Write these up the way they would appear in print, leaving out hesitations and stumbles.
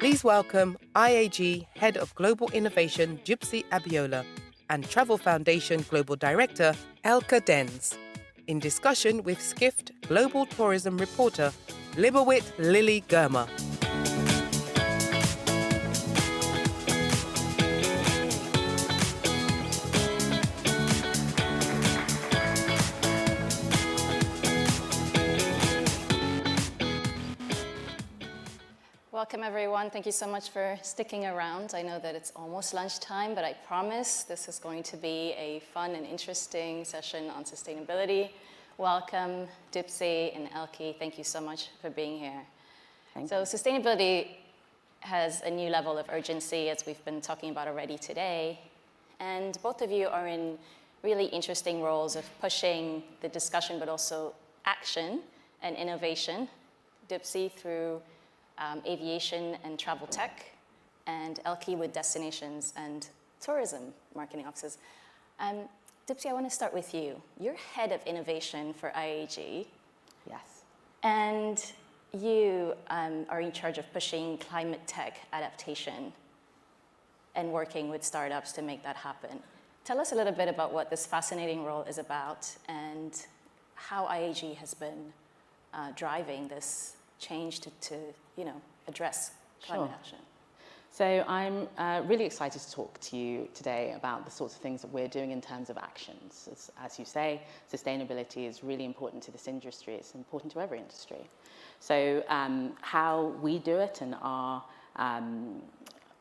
Please welcome IAG Head of Global Innovation Dupsy Abiola and Travel Foundation Global Director Elke in discussion with Skift Global Tourism reporter Lebawit Girma. Welcome everyone. Thank you so much for sticking around. I know that it's almost lunchtime, but I promise this is going to be a fun and interesting session on sustainability. Welcome, Dupsy and Elke. Thank you so much for being here. So sustainability has a new level of urgency, as we've been talking about already today. And both of you are in really interesting roles of pushing the discussion, but also action and innovation. Dupsy through aviation and travel tech, and Elke with destinations and tourism marketing offices. Dupsy, I want to start with you. You're head of innovation for IAG. Yes. And you are in charge of pushing climate tech adaptation and working with startups to make that happen. Tell us a little bit about what this fascinating role is about and how IAG has been driving this change to address climate action. So I'm really excited to talk to you today about the sorts of things that we're doing in terms of actions. As you say, sustainability is really important to this industry. It's important to every industry. So how we do it and our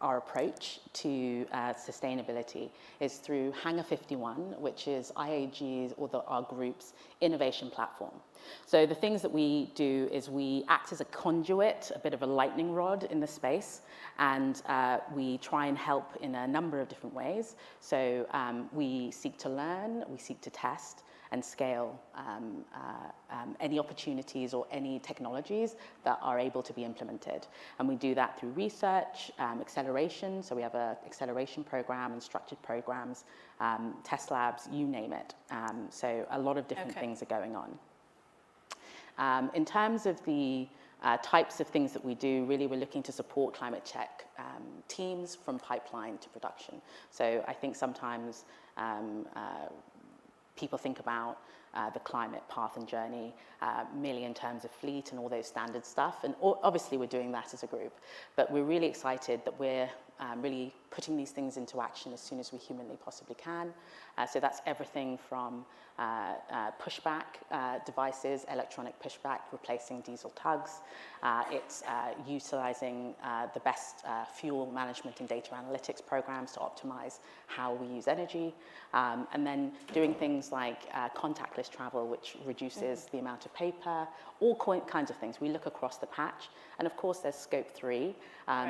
approach to sustainability is through Hangar 51, which is IAG's our group's innovation platform. So the things that we do is we act as a conduit, a bit of a lightning rod in the space, and we try and help in a number of different ways. So we seek to learn, we seek to test and scale any opportunities or any technologies that are able to be implemented. And we do that through research, acceleration, so we have an acceleration program and structured programs, test labs, you name it. So a lot of different things are going on. In terms of the types of things that we do, really we're looking to support climate check teams from pipeline to production. So I think sometimes people think about the climate path and journey merely in terms of fleet and all those standard stuff. And obviously we're doing that as a group, but we're really excited that we're really putting these things into action as soon as we humanly possibly can. So that's everything from pushback devices, electronic pushback, replacing diesel tugs. It's utilizing the best fuel management and data analytics programs to optimize how we use energy. And then doing things like contactless travel, which reduces the amount of paper, all kinds of things. We look across the patch. And of course, there's scope 3.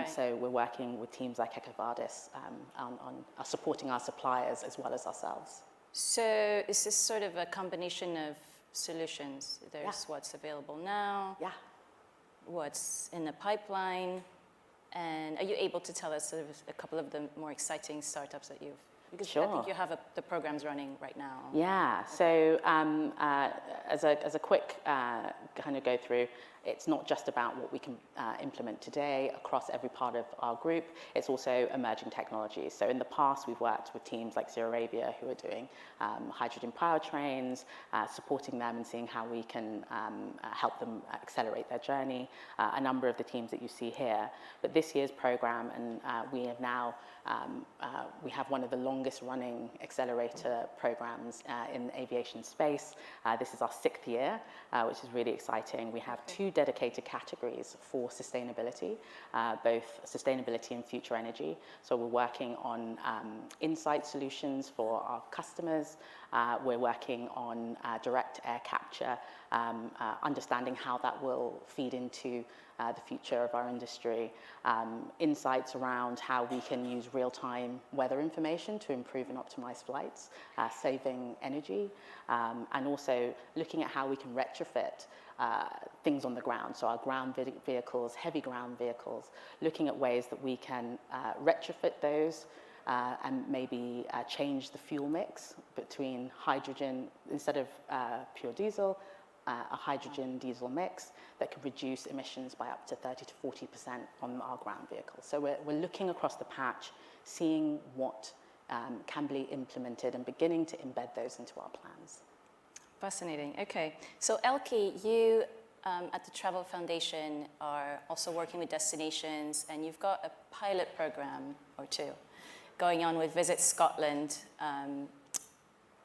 So we're working with teams like EcoVadis on supporting our suppliers as well as ourselves. So is this sort of a combination of solutions? There's what's available now, what's in the pipeline, and are you able to tell us sort of a couple of the more exciting startups that you've, because I think you have the programs running right now. Yeah, so as a quick kind of go through, it's not just about what we can implement today across every part of our group, it's also emerging technologies. So in the past, we've worked with teams like Zero Arabia who are doing hydrogen powertrains, supporting them and seeing how we can help them accelerate their journey, a number of the teams that you see here. But this year's program, and we have now, we have one of the longest running accelerator programs in the aviation space. This is our 6th year, which is really exciting. We have 2 dedicated categories for sustainability, both sustainability and future energy. So we're working on insight solutions for our customers. We're working on direct air capture, understanding how that will feed into the future of our industry, insights around how we can use real-time weather information to improve and optimize flights, saving energy, and also looking at how we can retrofit things on the ground. So our ground vehicles, heavy ground vehicles, looking at ways that we can retrofit those and maybe change the fuel mix between hydrogen, instead of pure diesel, a hydrogen diesel mix that can reduce emissions by up to 30 to 40% on our ground vehicles. So we're looking across the patch, seeing what can be implemented and beginning to embed those into our plans. Fascinating. Okay. So Elke, you at the Travel Foundation are also working with destinations, and you've got a pilot program or two going on with Visit Scotland,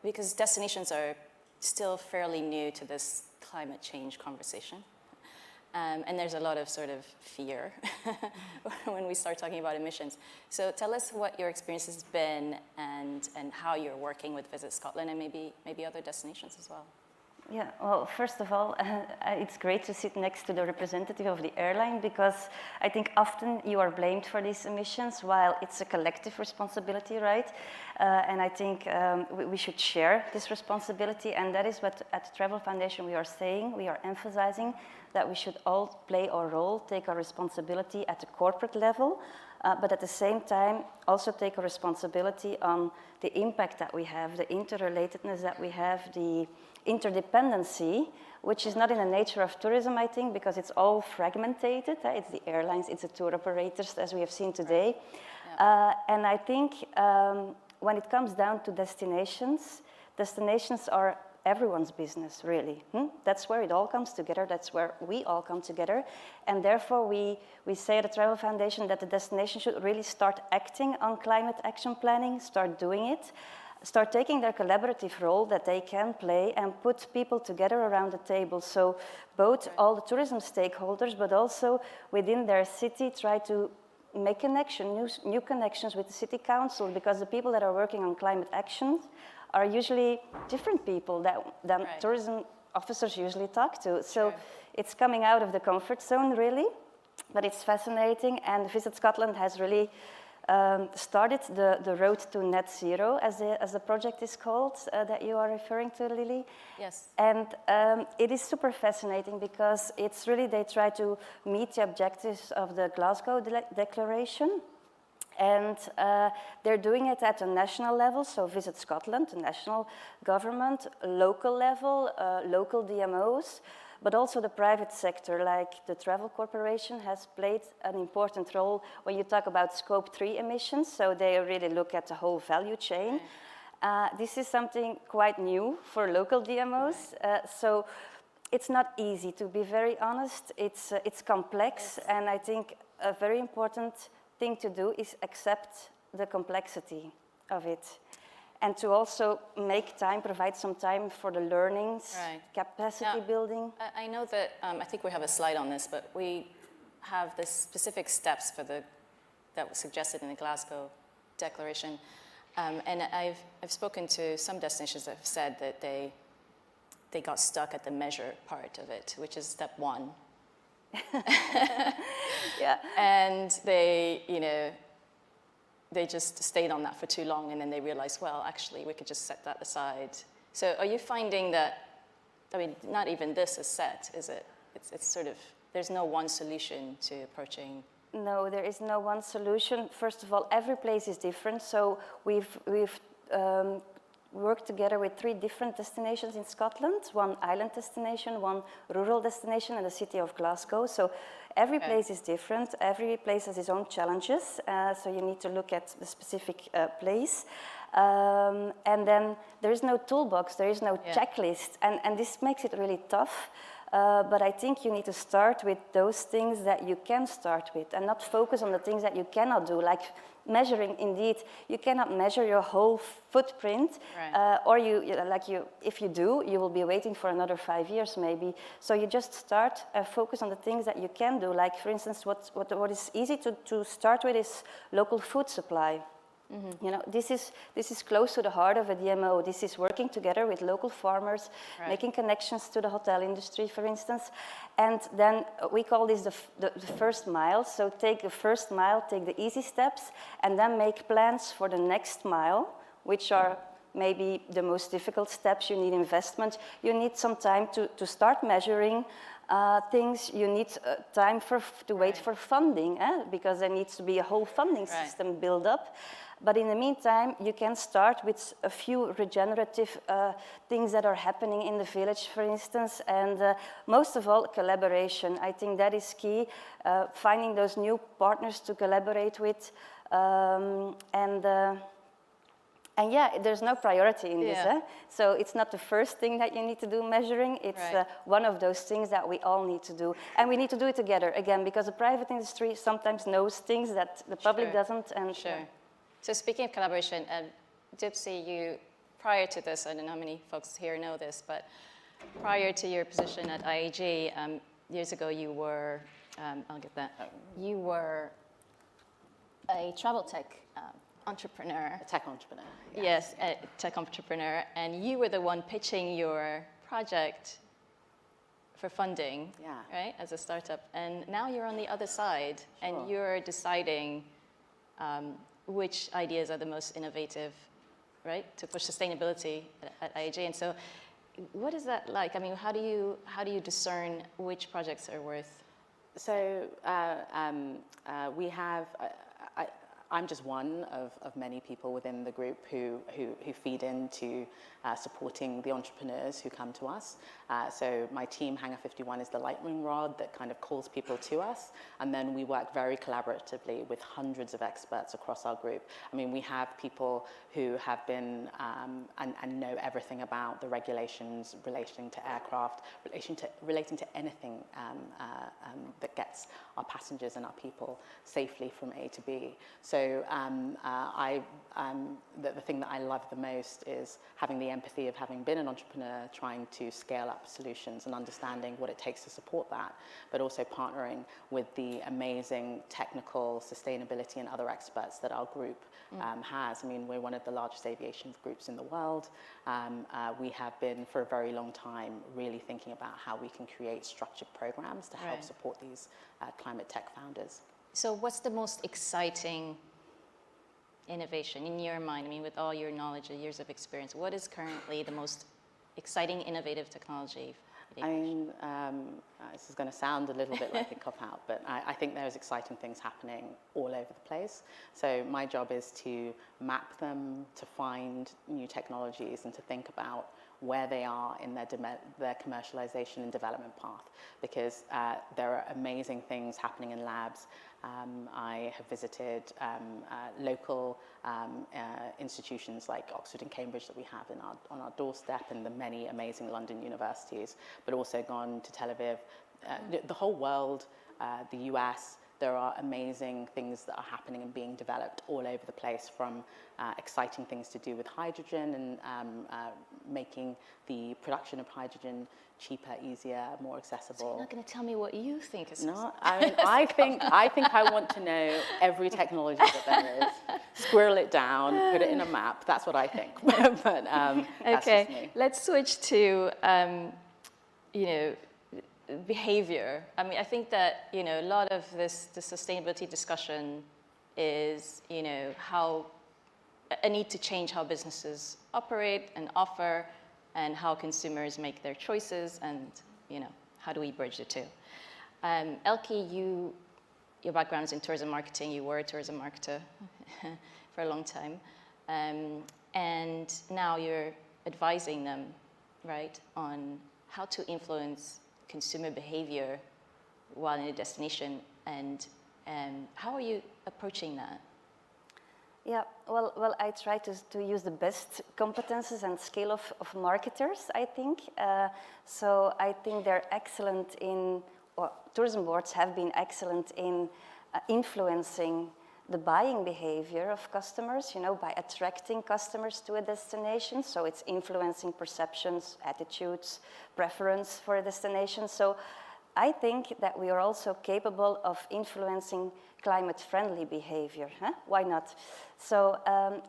because destinations are still fairly new to this climate change conversation. And there's a lot of sort of fear when we start talking about emissions. So tell us what your experience has been and how you're working with Visit Scotland and maybe other destinations as well. Yeah, well, first of all, it's great to sit next to the representative of the airline, because I think often you are blamed for these emissions while it's a collective responsibility, right? And I think we should share this responsibility, and that is what at the Travel Foundation we are saying. We are emphasizing that we should all play our role, take our responsibility at the corporate level, but at the same time also take a responsibility on the impact that we have, the interrelatedness that we have, the interdependency, which is not in the nature of tourism, I think, because it's all fragmented. It's the airlines, it's the tour operators, as we have seen today. Yeah. And I think when it comes down to destinations are everyone's business, really. That's where it all comes together. That's where we all come together. And therefore, we say at the Travel Foundation that the destination should really start acting on climate action planning, start doing it, start taking their collaborative role that they can play and put people together around the table. So both all the tourism stakeholders, but also within their city, try to make new connections with the city council, because the people that are working on climate action are usually different people than tourism officers usually talk to. So it's coming out of the comfort zone, really, but it's fascinating. And Visit Scotland has really started the road to net zero, as the project is called, that you are referring to, Lily. Yes. And it is super fascinating, because it's really, they try to meet the objectives of the Glasgow Declaration. And they're doing it at a national level, so Visit Scotland, the national government, local level, local DMOs, but also the private sector, like the Travel Corporation has played an important role when you talk about Scope 3 emissions, so they really look at the whole value chain. This is something quite new for local DMOs, so it's not easy, to be very honest. It's complex, and I think a very important thing to do is accept the complexity of it, and to also make time, provide some time for the learnings, capacity building. I know that, I think we have a slide on this, but we have the specific steps that was suggested in the Glasgow Declaration. And I've spoken to some destinations that have said that they got stuck at the measure part of it, which is step 1. Yeah. And they just stayed on that for too long, and then they realized, well, actually, we could just set that aside. So are you finding that, I mean, not even this is set, is it? It's sort of, there's no one solution to approaching. No, there is no one solution. First of all, every place is different. So we've worked together with 3 different destinations in Scotland, 1 island destination, 1 rural destination, and the city of Glasgow. So every place is different. Every place has its own challenges. So you need to look at the specific place. And then there is no toolbox, there is no checklist. And this makes it really tough. But I think you need to start with those things that you can start with, and not focus on the things that you cannot do, like measuring. Indeed, you cannot measure your whole footprint, or if you do, you will be waiting for another 5 years maybe. So you just start, focus on the things that you can do. Like, for instance, what is easy to start with is local food supply. Mm-hmm. You know, this is close to the heart of a DMO. This is working together with local farmers, making connections to the hotel industry, for instance. And then we call this the first mile. So take the first mile, take the easy steps, and then make plans for the next mile, which are maybe the most difficult steps. You need investment. You need some time to start measuring things, you need time to wait for funding, because there needs to be a whole funding system built up. But in the meantime, you can start with a few regenerative things that are happening in the village, for instance, and most of all, collaboration. I think that is key, finding those new partners to collaborate with, and yeah, there's no priority in this. So it's not the first thing that you need to do, measuring. It's one of those things that we all need to do. And we need to do it together, again, because the private industry sometimes knows things that the public doesn't. And So speaking of collaboration, Dupsy, you, prior to this, I don't know how many folks here know this, but prior to your position at IAG, years ago you were, I'll get that, you were a travel tech entrepreneur. A tech entrepreneur. Yes, a tech entrepreneur, and you were the one pitching your project for funding, right, as a startup. And now you're on the other side, and you're deciding which ideas are the most innovative, right, to push sustainability at IAG. And so, what is that like? I mean, how do you discern which projects are worth? So we have. I'm just one of many people within the group who feed into supporting the entrepreneurs who come to us. So my team, Hangar 51, is the lightning rod that kind of calls people to us. And then we work very collaboratively with hundreds of experts across our group. I mean, we have people who have been and know everything about the regulations relating to aircraft, relating to anything that gets our passengers and our people safely from A to B. So the thing that I love the most is having the empathy of having been an entrepreneur, trying to scale up solutions and understanding what it takes to support that, but also partnering with the amazing technical, sustainability and other experts that our group has. I mean, we're one of the largest aviation groups in the world. We have been for a very long time really thinking about how we can create structured programs to help support these climate tech founders. So what's the most exciting innovation in your mind? I mean, with all your knowledge and years of experience, what is currently the most exciting, innovative technology? I mean, this is going to sound a little bit like a cop-out, but I think there's exciting things happening all over the place. So my job is to map them, to find new technologies, and to think about where they are in their commercialization and development path, because there are amazing things happening in labs. I have visited local institutions like Oxford and Cambridge that we have on our doorstep, and the many amazing London universities, but also gone to Tel Aviv, the whole world, the US. There are amazing things that are happening and being developed all over the place, from exciting things to do with hydrogen and making the production of hydrogen cheaper, easier, more accessible. So you're not going to tell me what you think is... No, I mean, I think I want to know every technology that there is, squirrel it down, put it in a map. That's what I think. But that's just me. Let's switch to, behavior. I mean, I think that, a lot of the sustainability discussion is, how a need to change how businesses operate and offer, and how consumers make their choices, and, how do we bridge the two? Elke, your background is in tourism marketing. You were a tourism marketer for a long time. And now you're advising them, right, on how to influence consumer behavior while in a destination, and how are you approaching that? Yeah, well, I try to use the best competences and skill of marketers, I think. So I think they're excellent in, or tourism boards have been excellent in influencing the buying behavior of customers, by attracting customers to a destination. So it's influencing perceptions, attitudes, preference for a destination. So I think that we are also capable of influencing climate-friendly behavior. Why not? So,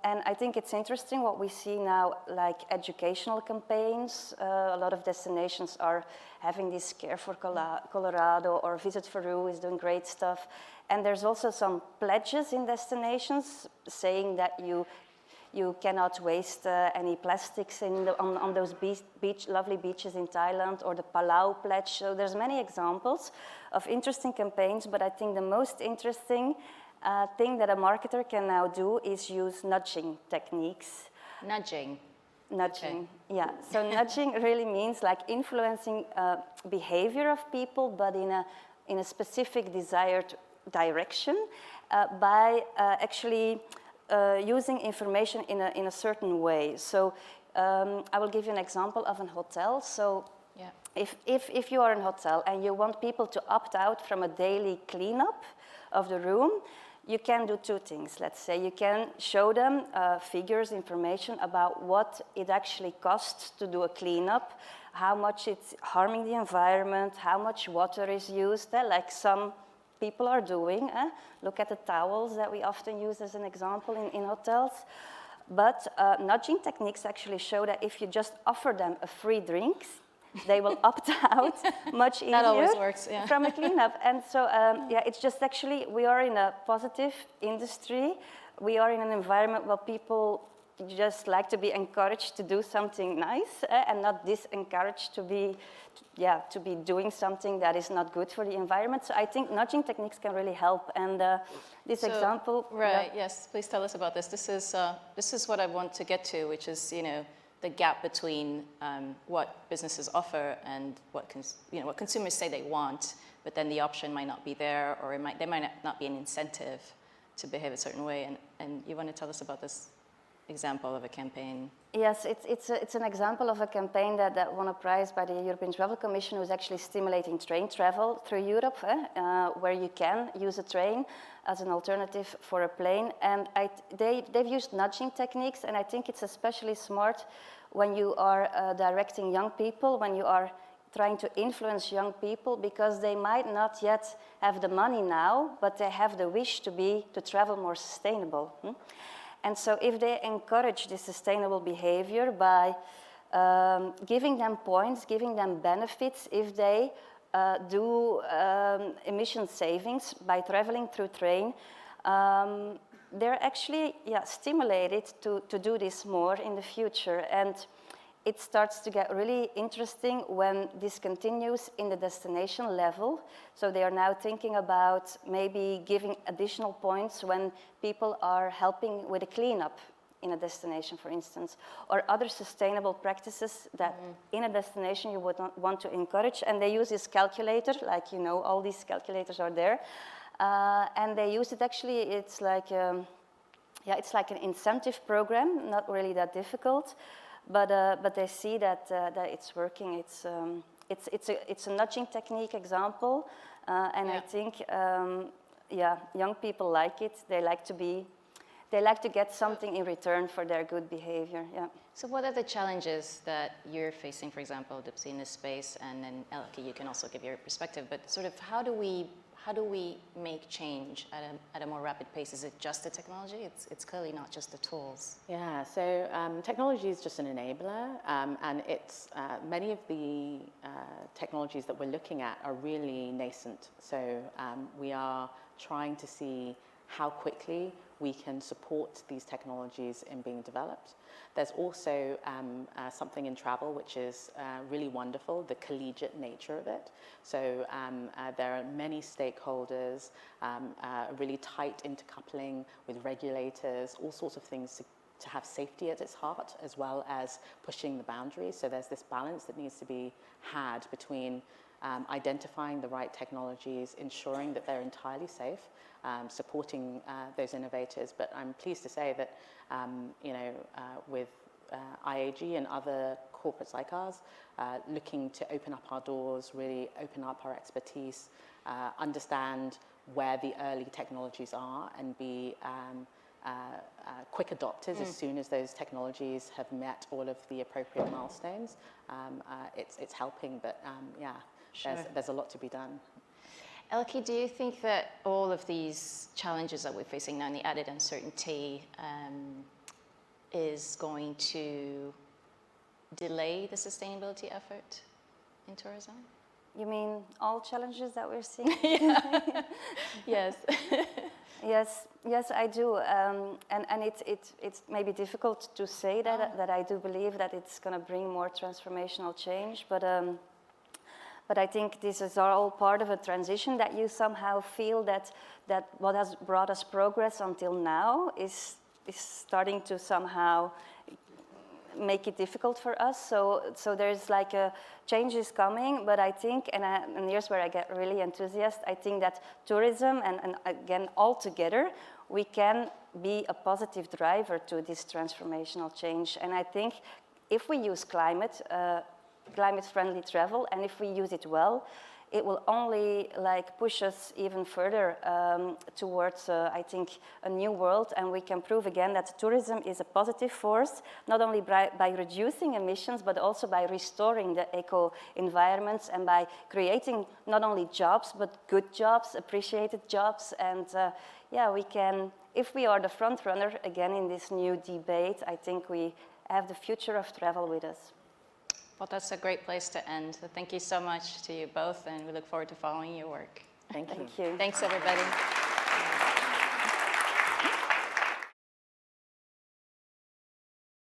and I think it's interesting what we see now, like educational campaigns. A lot of destinations are having this Care for Colorado, or Visit Peru is doing great stuff. And there's also some pledges in destinations saying that you you cannot waste any plastics on those lovely beaches in Thailand, or the Palau Pledge. So there's many examples of interesting campaigns, but I think the most interesting thing that a marketer can now do is use nudging techniques. Nudging. Nudging, Okay. yeah. So nudging really means like influencing behavior of people, but in a specific desired direction by actually using information in a certain way. So I will give you an example of a hotel. So Yeah. if you are in a hotel and you want people to opt out from a daily cleanup of the room, you can do two things. Let's say you can show them figures, information about what it actually costs to do a cleanup, how much it's harming the environment, how much water is used, like some people are doing. Look at the towels that we often use as an example in hotels. But nudging techniques actually show that if you just offer them a free drink, they will opt out much easier. That always works, yeah. From a cleanup. And so, yeah, it's just actually, we are in a positive industry. We are in an environment where people just like to be encouraged to do something nice and not disencouraged to be doing something that is not good for the environment. So I think nudging techniques can really help. And this example... Right, yes, please tell us about this. This is what I want to get to, which is, the gap between what businesses offer and what consumers say they want, but then the option might not be there, or there might not be an incentive to behave a certain way. And you want to tell us about this example of a campaign? Yes, it's an example of a campaign that won a prize by the European Travel Commission, who's actually stimulating train travel through Europe, where you can use a train as an alternative for a plane. And they've used nudging techniques, and I think it's especially smart when you are directing young people, when you are trying to influence young people, because they might not yet have the money now, but they have the wish to travel more sustainable. And so if they encourage this sustainable behavior by giving them points, giving them benefits, if they do emission savings by traveling through train, they're actually stimulated to do this more in the future. And it starts to get really interesting when this continues in the destination level. So they are now thinking about maybe giving additional points when people are helping with a cleanup in a destination, for instance, or other sustainable practices that in a destination you would not want to encourage. And they use this calculator, like, all these calculators are there. And they use it actually, it's like an incentive program, not really that difficult. But they see that it's working. It's a nudging technique example, and I think young people like it. They like to get something in return for their good behavior. Yeah. So what are the challenges that you're facing, for example, Dupsy, in this space, and then Elke, you can also give your perspective. But sort of how do we make change at a more rapid pace? Is it just the technology? It's clearly not just the tools. Yeah, so technology is just an enabler, and it's many of the technologies that we're looking at are really nascent. So we are trying to see how quickly we can support these technologies in being developed. There's also something in travel which is really wonderful, the collegiate nature of it. So there are many stakeholders, really tight intercoupling with regulators, all sorts of things to have safety at its heart, as well as pushing the boundaries. So there's this balance that needs to be had between identifying the right technologies, ensuring that they're entirely safe, supporting those innovators. But I'm pleased to say that, with IAG and other corporates like ours, looking to open up our doors, really open up our expertise, understand where the early technologies are, and be quick adopters as soon as those technologies have met all of the appropriate milestones. It's helping, but sure. There's a lot to be done. Elke, do you think that all of these challenges that we're facing now and the added uncertainty is going to delay the sustainability effort in tourism? You mean all challenges that we're seeing? Yes. Yes, I do, and it's maybe difficult to say that I do believe that it's going to bring more transformational change, but I think this is all part of a transition that you somehow feel that what has brought us progress until now is starting to somehow make it difficult for us. So there's like a change is coming, but I think, and here's where I get really enthusiastic, I think that tourism and again, all together, we can be a positive driver to this transformational change. And I think if we use climate-friendly travel, and if we use it well, it will only like push us even further towards, I think, a new world. And we can prove again that tourism is a positive force, not only by reducing emissions, but also by restoring the eco-environments and by creating not only jobs, but good jobs, appreciated jobs. And yeah, we can, if we are the front runner again in this new debate, I think we have the future of travel with us. Well, that's a great place to end. So thank you so much to you both, and we look forward to following your work. Thank you. Thank you. Thanks, everybody.